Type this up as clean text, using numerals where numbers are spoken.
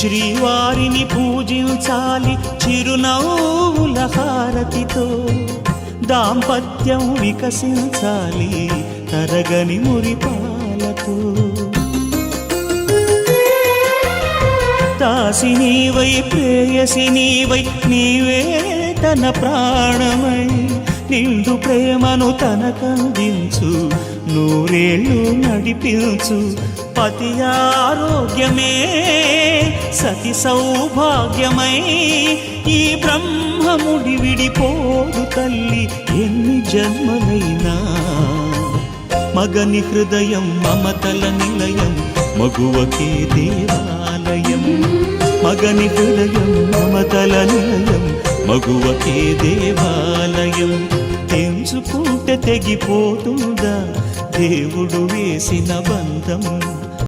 శ్రీవారిని పూజించాలి చిరునవ్వుల హారతితో, దాంపత్యం వికసించాలి తరగని మురిపాలతో. దాసి నీవై ప్రేయసి నీవై నీవే తన ప్రాణమై, నిండు ప్రేమను తనకందించు నూరేళ్ళు నడిపించు. పతి ఆరోగ్యమే సతి సౌభాగ్యమై, ఈ బ్రహ్మముడి విడిపోదు తల్లి ఎన్ని జన్మలైనా. మగని హృదయం మమతల నిలయం, మగువకే దేవాలయం. మగని హృదయం మమతల నిలయం, మగువకే దేవాలయం. తెంచుకుంటే తెగిపోతుందా దేవుడు వేసిన బంధం.